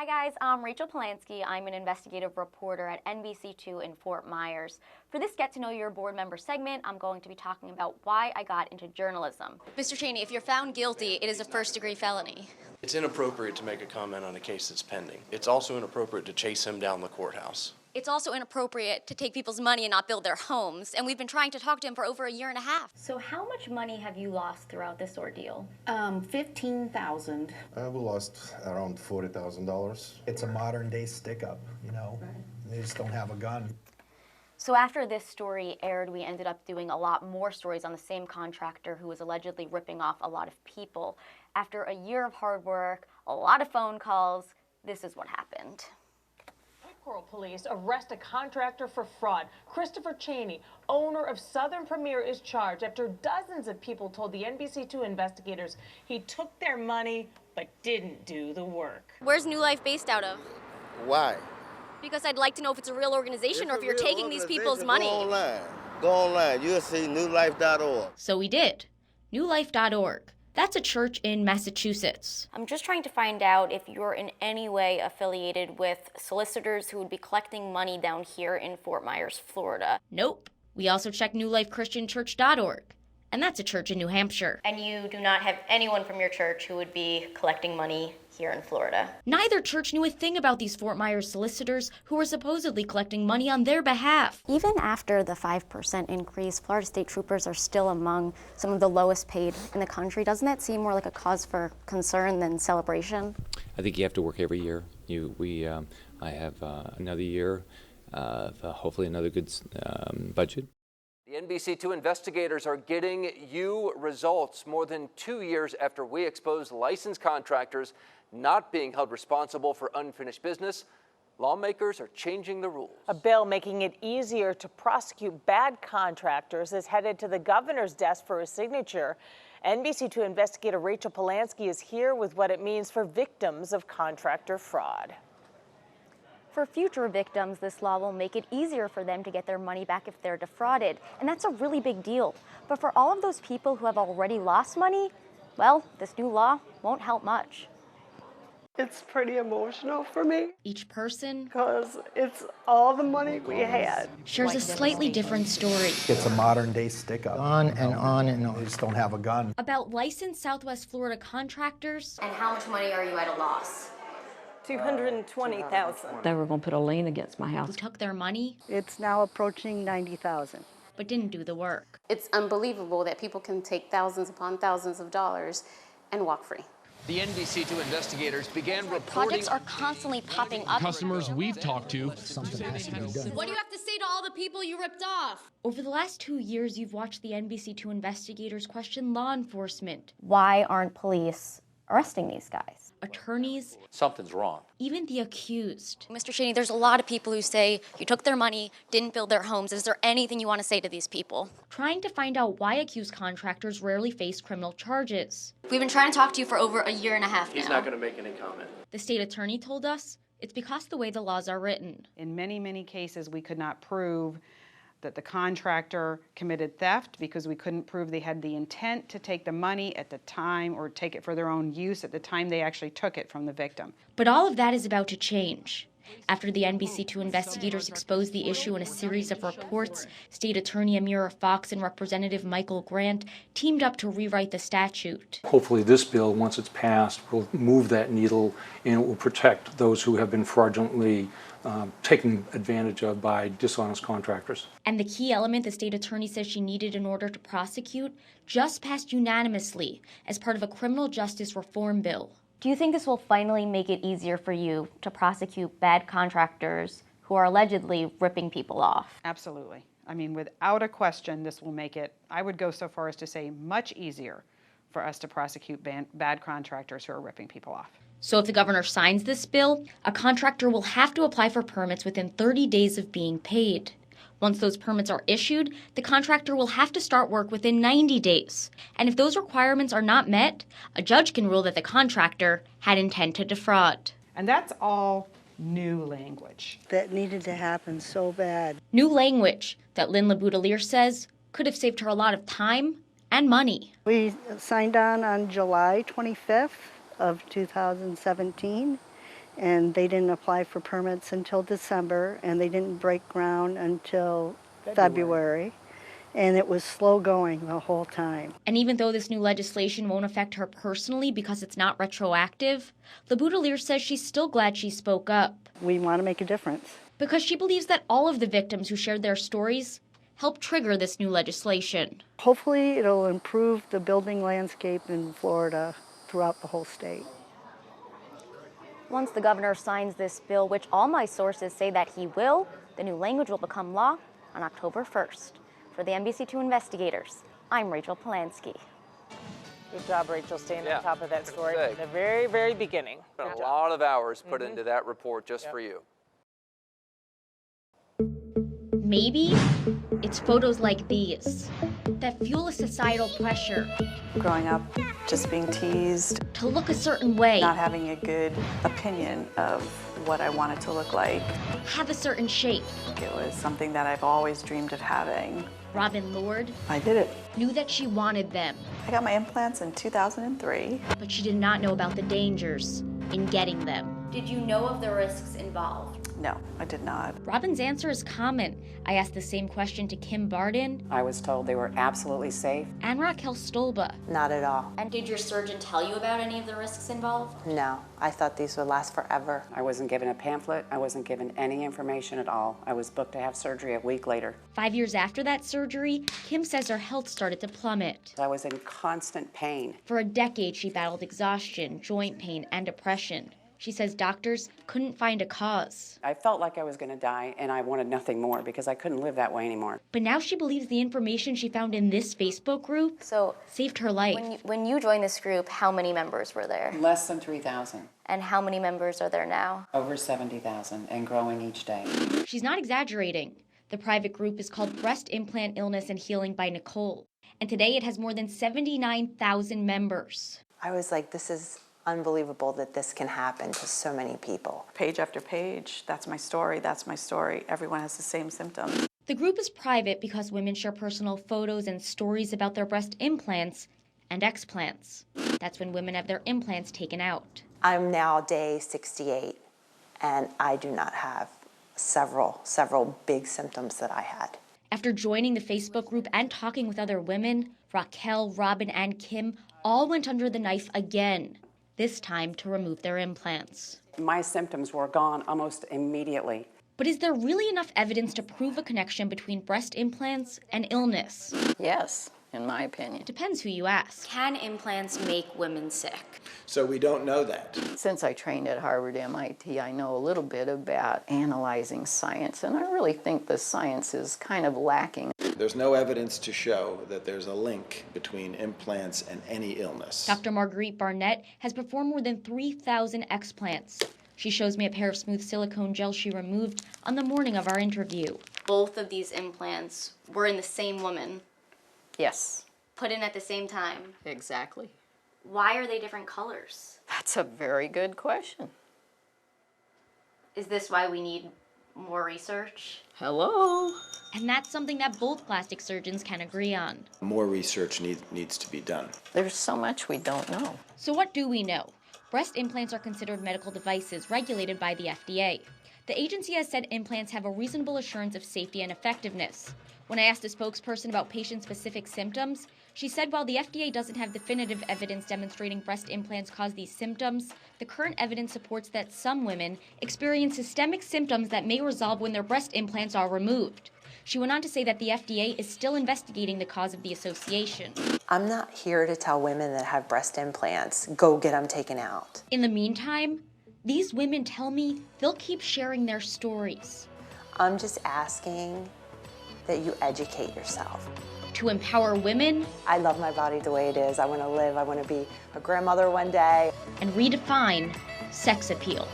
Hi guys, I'm Rachel Polansky. I'm an investigative reporter at NBC2 in Fort Myers. For this Get to Know Your Board Member segment, I'm going to be talking about why I got into journalism. Mr. Cheney, if you're found guilty, it is a first-degree felony. It's inappropriate to make a comment on a case that's pending. It's also inappropriate to chase him down the courthouse. It's also inappropriate to take people's money and not build their homes, and we've been trying to talk to him for over a year and a half. So how much money have you lost throughout this ordeal? $15,000. We lost around $40,000. It's a modern day stick-up, you know. They just don't have a gun. So after this story aired, we ended up doing a lot more stories on the same contractor who was allegedly ripping off a lot of people. After a year of hard work, a lot of phone calls, this is what happened. Coral Police arrest a contractor for fraud. Christopher Cheney, owner of Southern Premier, is charged after dozens of people told the NBC2 investigators he took their money but didn't do the work. Where's New Life based out of? Why? Because I'd like to know if it's a real organization or if you're taking these people's money. Go online. You'll see newlife.org. So we did. Newlife.org. That's a church in Massachusetts. I'm just trying to find out if you're in any way affiliated with solicitors who would be collecting money down here in Fort Myers, Florida. Nope. We also checked newlifechristianchurch.org, and that's a church in New Hampshire. And you do not have anyone from your church who would be collecting money here in Florida. Neither church knew a thing about these Fort Myers solicitors who were supposedly collecting money on their behalf. Even after the 5% increase, Florida state troopers are still among some of the lowest paid in the country. Doesn't that seem more like a cause for concern than celebration? I think you have to work every year. I have another year, hopefully another good budget. The NBC2 investigators are getting you results more than 2 years after we exposed licensed contractors not being held responsible for unfinished business. Lawmakers are changing the rules. A bill making it easier to prosecute bad contractors is headed to the governor's desk for a signature. NBC2 investigator Rachel Polansky is here with what it means for victims of contractor fraud. For future victims, this law will make it easier for them to get their money back if they're defrauded, and that's a really big deal. But for all of those people who have already lost money, well, this new law won't help much. It's pretty emotional for me Each person because it's all the money we had. shares a slightly different story It's a modern day stick-up. On and on and They on. just don't have a gun. about licensed Southwest Florida contractors And how much money are you at a loss? $220,000. They were going to put a lien against my who house. took their money It's now approaching $90,000. but didn't do the work. It's unbelievable that people can take thousands upon thousands of dollars and walk free. The NBC2 investigators began Projects are constantly popping up. Customers we've talked to. Something has to be done. What do you have to say to all the people you ripped off? Over the last 2 years, you've watched the NBC2 investigators question law enforcement, Why aren't police arresting these guys? attorneys, Something's wrong. even the accused. Mr. Cheney, there's a lot of people who say you took their money, didn't build their homes. Is there anything you want to say to these people? Trying to find out why accused contractors rarely face criminal charges. We've been trying to talk to you for over a year and a half now. He's not going to make any comment. The state attorney told us it's because the way the laws are written. In many, many cases, we could not prove that the contractor committed theft because we couldn't prove they had the intent to take the money at the time or take it for their own use at the time they actually took it from the victim. But all of that is about to change. After the NBC2 investigators exposed the issue in a series of reports, State Attorney Amira Fox and Representative Michael Grant teamed up to rewrite the statute. Hopefully this bill, once it's passed, will move that needle and it will protect those who have been fraudulently taken advantage of by dishonest contractors. And the key element the state attorney says she needed in order to prosecute just passed unanimously as part of a criminal justice reform bill. Do you think this will finally make it easier for you to prosecute bad contractors who are allegedly ripping people off? Absolutely. I mean, without a question, this will make it, I would go so far as to say, much easier for us to prosecute bad contractors who are ripping people off. So if the governor signs this bill, a contractor will have to apply for permits within 30 days of being paid. Once those permits are issued, the contractor will have to start work within 90 days. And if those requirements are not met, a judge can rule that the contractor had intent to defraud. And that's all new language. That needed to happen so bad. New language that Lynn LaBoudelier says could have saved her a lot of time and money. We signed on July 25th of 2017, and they didn't apply for permits until December, and they didn't break ground until February. And it was slow going the whole time. And even though this new legislation won't affect her personally because it's not retroactive, LeBoutelier says she's still glad she spoke up. We want to make a difference. Because she believes that all of the victims who shared their stories helped trigger this new legislation. Hopefully it'll improve the building landscape in Florida throughout the whole state. Once the governor signs this bill, which all my sources say that he will, the new language will become law on October 1st. For the NBC2 Investigators, I'm Rachel Polansky. Good job, Rachel, staying Yeah, on top of that story say. from the very, very beginning. Been Good a job. lot of hours put into that report just for you. Maybe it's photos like these that fuel a societal pressure Growing up, just being teased, to look a certain way, not having a good opinion of what I wanted to look like. have a certain shape. It was something that I've always dreamed of having. Robin Lord I did it. knew that she wanted them, I got my implants in 2003. but she did not know about the dangers in getting them. Did you know of the risks involved? No, I did not. Robin's answer is common. I asked the same question to Kim Barden I was told they were absolutely safe. and Raquel Stolba. Not at all. And did your surgeon tell you about any of the risks involved? No, I thought these would last forever. I wasn't given a pamphlet. I wasn't given any information at all. I was booked to have surgery a week later. 5 years after that surgery, Kim says her health started to plummet. I was in constant pain. For a decade, she battled exhaustion, joint pain, and depression. She says doctors couldn't find a cause. I felt like I was going to die, and I wanted nothing more because I couldn't live that way anymore. But now she believes the information she found in this Facebook group saved her life. When you joined this group, how many members were there? Less than 3,000. And how many members are there now? Over 70,000 and growing each day. She's not exaggerating. The private group is called Breast Implant Illness and Healing by Nicole. And today it has more than 79,000 members. I was like, this is unbelievable that this can happen to so many people. Page after page, that's my story, that's my story. Everyone has the same symptoms. The group is private because women share personal photos and stories about their breast implants and explants. That's when women have their implants taken out. I'm now day 68, and I do not have several big symptoms that I had. After joining the Facebook group and talking with other women, Raquel, Robin, and Kim all went under the knife again, this time to remove their implants. My symptoms were gone almost immediately. But is there really enough evidence to prove a connection between breast implants and illness? Yes, in my opinion. It depends who you ask. Can implants make women sick? So we don't know that. Since I trained at Harvard, MIT, I know a little bit about analyzing science, and I really think the science is kind of lacking. There's no evidence to show that there's a link between implants and any illness. Dr. Marguerite Barnett has performed more than 3,000 explants. She shows me a pair of smooth silicone gel she removed on the morning of our interview. Both of these implants were in the same woman. Yes. Put in at the same time. Exactly. Why are they different colors? That's a very good question. Is this why we need more research? Hello? And that's something that both plastic surgeons can agree on. More research needs to be done. There's so much we don't know. So what do we know? Breast implants are considered medical devices regulated by the FDA. The agency has said implants have a reasonable assurance of safety and effectiveness. When I asked a spokesperson about patient-specific symptoms, she said while the FDA doesn't have definitive evidence demonstrating breast implants cause these symptoms, the current evidence supports that some women experience systemic symptoms that may resolve when their breast implants are removed. She went on to say that the FDA is still investigating the cause of the association. I'm not here to tell women that have breast implants, go get them taken out. In the meantime, these women tell me they'll keep sharing their stories. I'm just asking that you educate yourself. To empower women. I love my body the way it is. I want to live. I want to be a grandmother one day. And redefine sex appeal.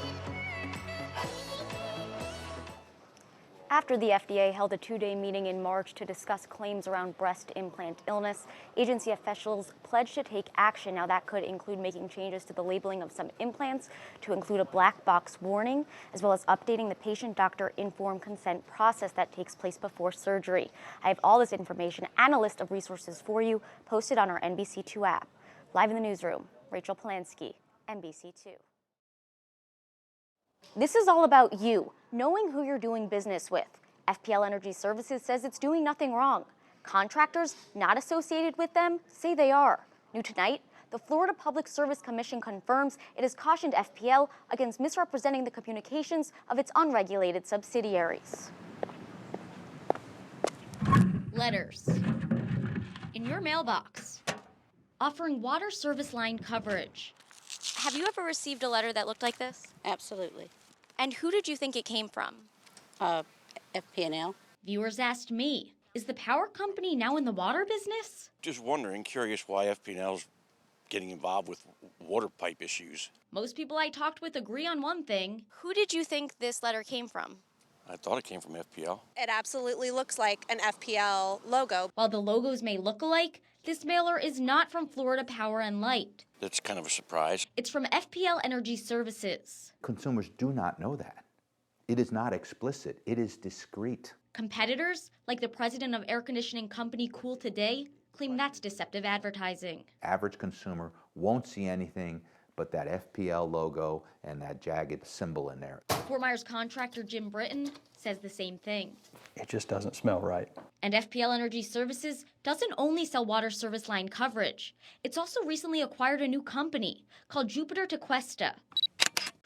After the FDA held a two-day meeting in March to discuss claims around breast implant illness, agency officials pledged to take action. Now that could include making changes to the labeling of some implants to include a black box warning, as well as updating the patient-doctor informed consent process that takes place before surgery. I have all this information and a list of resources for you posted on our NBC2 app. Live in the newsroom, Rachel Polansky, NBC2. This is all about you, knowing who you're doing business with. FPL Energy Services says it's doing nothing wrong. Contractors not associated with them say they are. New tonight, the Florida Public Service Commission confirms it has cautioned FPL against misrepresenting the communications of its unregulated subsidiaries. Letters in your mailbox, offering water service line coverage. Have you ever received a letter that looked like this? Absolutely. And who did you think it came from? FP&L. Viewers asked me, is the power company now in the water business? Just wondering, curious why FP&L's getting involved with water pipe issues. Most people I talked with agree on one thing. Who did you think this letter came from? I thought it came from FPL. It absolutely looks like an FPL logo. While the logos may look alike, this mailer is not from Florida Power and Light. That's kind of a surprise. It's from FPL Energy Services. Consumers do not know that. It is not explicit. It is discreet. Competitors, like the president of air conditioning company Cool Today, claim that's deceptive advertising. Average consumer won't see anything but that FPL logo and that jagged symbol in there. Fort Myers contractor Jim Britton says the same thing. It just doesn't smell right. And FPL Energy Services doesn't only sell water service line coverage. It's also recently acquired a new company called Jupiter Tequesta,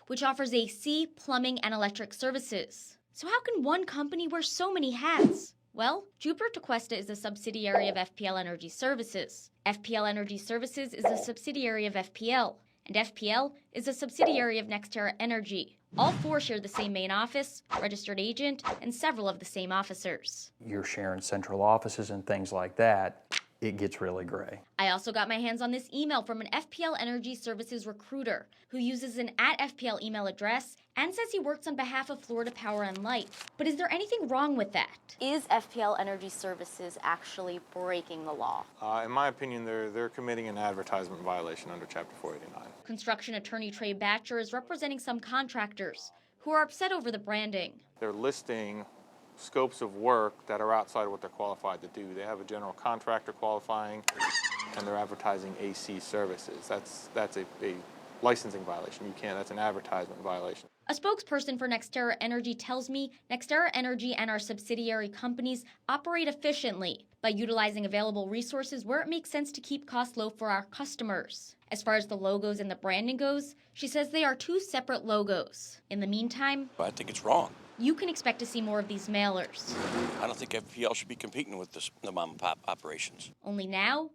which offers AC, plumbing, and electric services. So how can one company wear so many hats? Well, Jupiter Tequesta is a subsidiary of FPL Energy Services. FPL Energy Services is a subsidiary of FPL, and FPL is a subsidiary of NextEra Energy. All four share the same main office, registered agent, and several of the same officers. You're sharing central offices and things like that. It gets really gray. I also got my hands on this email from an FPL Energy Services recruiter who uses an @FPL email address and says he works on behalf of Florida Power and Light. But is there anything wrong with that? Is FPL Energy Services actually breaking the law? In my opinion, they're committing an advertisement violation under Chapter 489. Construction attorney Trey Batcher is representing some contractors who are upset over the branding. They're listing scopes of work that are outside of what they're qualified to do. They have a general contractor qualifying, and they're advertising AC services. That's a licensing violation. You can't. That's an advertisement violation. A spokesperson for NextEra Energy tells me NextEra Energy and our subsidiary companies operate efficiently by utilizing available resources where it makes sense to keep costs low for our customers. As far as the logos and the branding goes, she says they are two separate logos. In the meantime, I think it's wrong. you can expect to see more of these mailers. I don't think FPL should be competing with the mom and pop operations. Only now,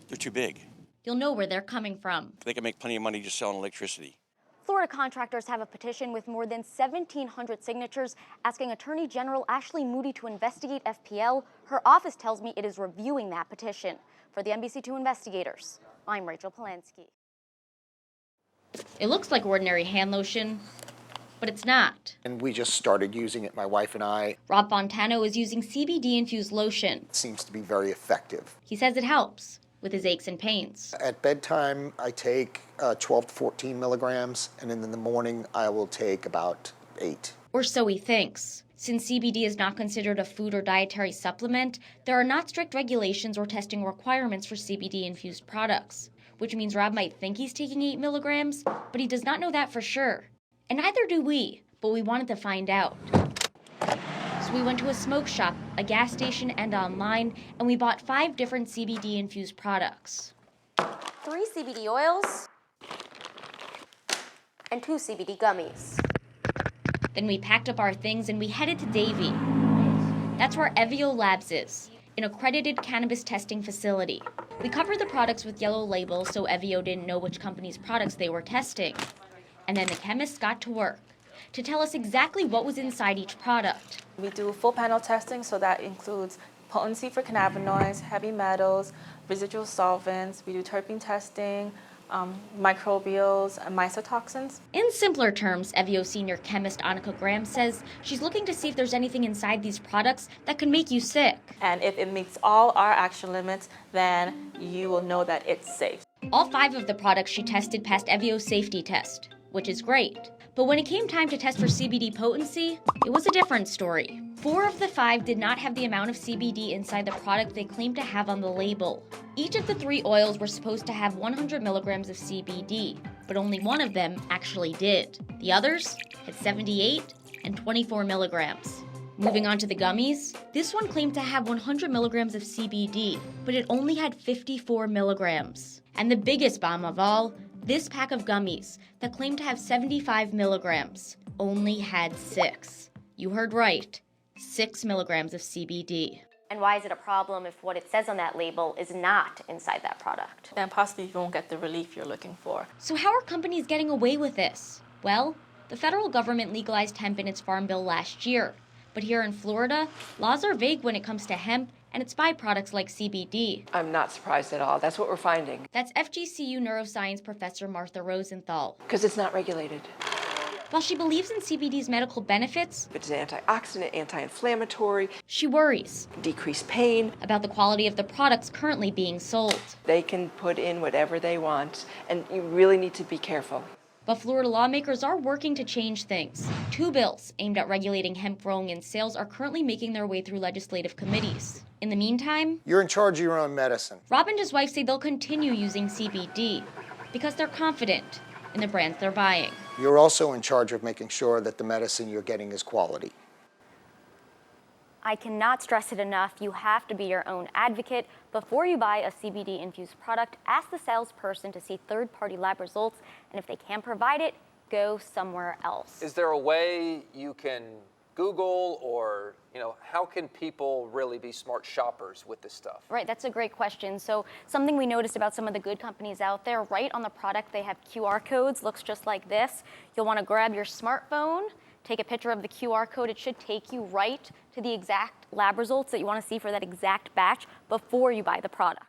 They're too big. you'll know where they're coming from. They can make plenty of money just selling electricity. Florida contractors have a petition with more than 1,700 signatures asking Attorney General Ashley Moody to investigate FPL. Her office tells me it is reviewing that petition. For the NBC2 Investigators, I'm Rachel Polansky. It looks like ordinary hand lotion, but it's not. And we just started using it, my wife and I. Rob Fontano is using CBD-infused lotion. It seems to be very effective. He says it helps with his aches and pains. At bedtime, I take 12 to 14 milligrams, and in the morning, I will take about 8. Or so he thinks. Since CBD is not considered a food or dietary supplement, there are not strict regulations or testing requirements for CBD-infused products, which means Rob might think he's taking 8 milligrams, but he does not know that for sure. And neither do we, but we wanted to find out. So we went to a smoke shop, a gas station, and online, and we bought 5 different CBD-infused products. 3 CBD oils and 2 CBD gummies. Then we packed up our things and we headed to Davie. That's where Evio Labs is, an accredited cannabis testing facility. We covered the products with yellow labels so Evio didn't know which company's products they were testing. And then the chemists got to work to tell us exactly what was inside each product. We do full panel testing, so that includes potency for cannabinoids, heavy metals, residual solvents. We do terpene testing, microbials, and mycotoxins. In simpler terms, Evio senior chemist Annika Graham says she's looking to see if there's anything inside these products that can make you sick. And if it meets all our action limits, then you will know that it's safe. All 5 of the products she tested passed Evio's safety test, which is great. But when it came time to test for CBD potency, it was a different story. 4 of the 5 did not have the amount of CBD inside the product they claimed to have on the label. Each of the 3 oils were supposed to have 100 milligrams of CBD. but only one of them actually did. The others had 78 and 24 milligrams. Moving on to the gummies, this one claimed to have 100 milligrams of CBD, but it only had 54 milligrams. And the biggest bomb of all, this pack of gummies that claimed to have 75 milligrams only had 6. You heard right, 6 milligrams of CBD. And why is it a problem if what it says on that label is not inside that product? Then possibly you won't get the relief you're looking for. So how are companies getting away with this? Well, the federal government legalized hemp in its farm bill last year. But here in Florida, laws are vague when it comes to hemp and its byproducts like CBD. I'm not surprised at all. That's what we're finding. That's FGCU neuroscience professor Martha Rosenthal. Because it's not regulated. While she believes in CBD's medical benefits, it's an antioxidant, anti-inflammatory. She worries. Decrease pain. About the quality of the products currently being sold. They can put in whatever they want, and you really need to be careful. But Florida lawmakers are working to change things. 2 bills aimed at regulating hemp growing and sales are currently making their way through legislative committees. In the meantime, you're in charge of your own medicine. Rob and his wife say they'll continue using CBD because they're confident in the brands they're buying. You're also in charge of making sure that the medicine you're getting is quality. I cannot stress it enough, you have to be your own advocate. Before you buy a CBD-infused product, ask the salesperson to see third-party lab results, and if they can't provide it, go somewhere else. Is there a way you can Google or, how can people really be smart shoppers with this stuff? Right, that's a great question. So something we noticed about some of the good companies out there, right on the product they have QR codes, looks just like this. You'll want to grab your smartphone, take a picture of the QR code. It should take you right to the exact lab results that you want to see for that exact batch before you buy the product.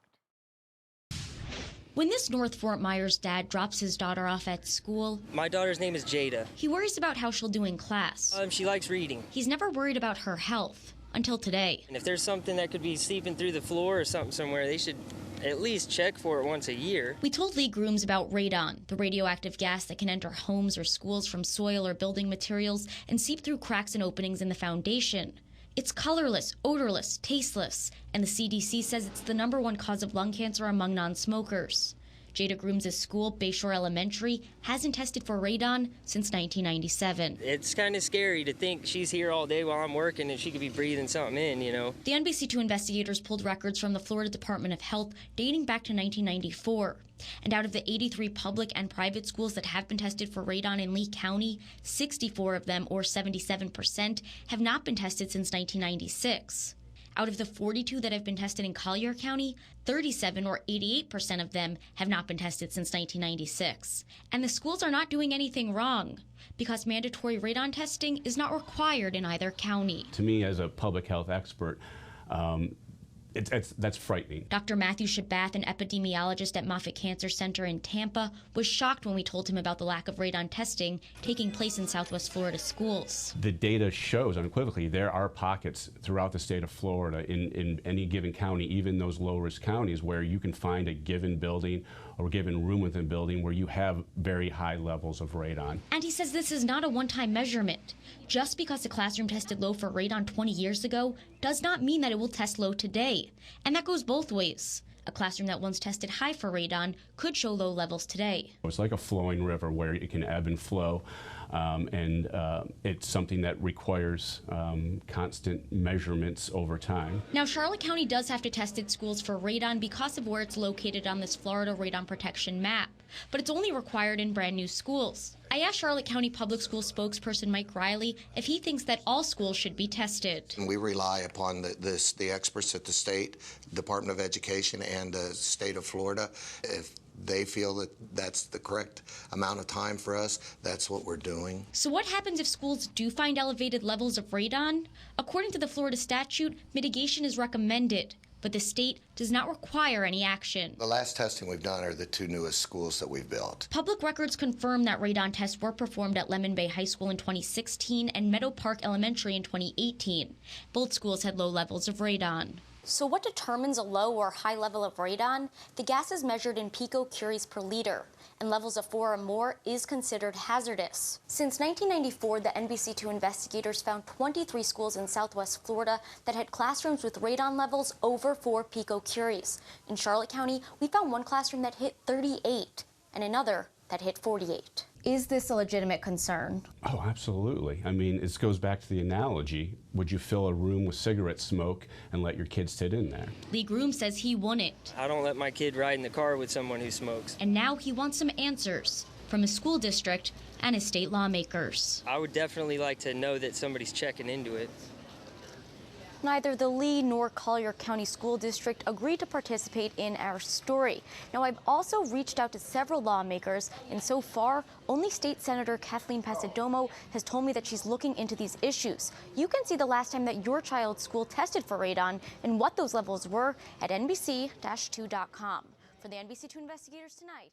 When this North Fort Myers dad drops his daughter off at school, my daughter's name is Jada. He worries about how she'll do in class. She likes reading. He's never worried about her health until today. And if there's something that could be seeping through the floor or something somewhere, they should at least check for it once a year. We told Lee Grooms about radon, the radioactive gas that can enter homes or schools from soil or building materials and seep through cracks and openings in the foundation. It's colorless, odorless, tasteless, and the CDC says it's the #1 cause of lung cancer among non-smokers. Jada Grooms' school, Bayshore Elementary, hasn't tested for radon since 1997. It's kind of scary to think she's here all day while I'm working and she could be breathing something in, The NBC2 investigators pulled records from the Florida Department of Health dating back to 1994. And out of the 83 public and private schools that have been tested for radon in Lee County, 64 of them, or 77%, have not been tested since 1996. Out of the 42 that have been tested in Collier County, 37 or 88% of them have not been tested since 1996. And the schools are not doing anything wrong because mandatory radon testing is not required in either county. To me, as a public health expert, that's frightening. Dr. Matthew Shabath, an epidemiologist at Moffitt Cancer Center in Tampa, was shocked when we told him about the lack of radon testing taking place in Southwest Florida schools. The data shows unequivocally there are pockets throughout the state of Florida in any given county, even those low-risk counties, where you can find a given building or given room within a building where you have very high levels of radon. And he says this is not a one-time measurement. Just because a classroom tested low for radon 20 years ago does not mean that it will test low today. And that goes both ways. A classroom that once tested high for radon could show low levels today. It's like a flowing river where it can ebb and flow, and it's something that requires constant measurements over time. Now, Charlotte County does have to test its schools for radon because of where it's located on this Florida radon protection map, but it's only required in brand new schools. I asked Charlotte County Public School spokesperson Mike Riley if he thinks that all schools should be tested. We rely upon the experts at the State Department of Education and the state of Florida. If they feel that that's the correct amount of time for us, that's what we're doing. So what happens if schools do find elevated levels of radon? According to the Florida statute, mitigation is recommended, but the state does not require any action. The last testing we've done are the 2 newest schools that we've built. Public records confirm that radon tests were performed at Lemon Bay High School in 2016 and Meadow Park Elementary in 2018. Both schools had low levels of radon. So what determines a low or high level of radon? The gas is measured in picocuries per liter, and levels of 4 or more is considered hazardous. Since 1994, the NBC2 investigators found 23 schools in Southwest Florida that had classrooms with radon levels over 4 picocuries. In Charlotte County, we found one classroom that hit 38 and another that that hit 48. Is this a legitimate concern? Oh, absolutely. I mean, it goes back to the analogy. Would you fill a room with cigarette smoke and let your kids sit in there? Lee Groom says he wouldn't. I don't let my kid ride in the car with someone who smokes. And now he wants some answers from his school district and his state lawmakers. I would definitely like to know that somebody's checking into it. Neither the Lee nor Collier County School District agreed to participate in our story. Now, I've also reached out to several lawmakers, and so far, only State Senator Kathleen Passidomo has told me that she's looking into these issues. You can see the last time that your child's school tested for radon and what those levels were at NBC2.com. For the NBC2 Investigators Tonight,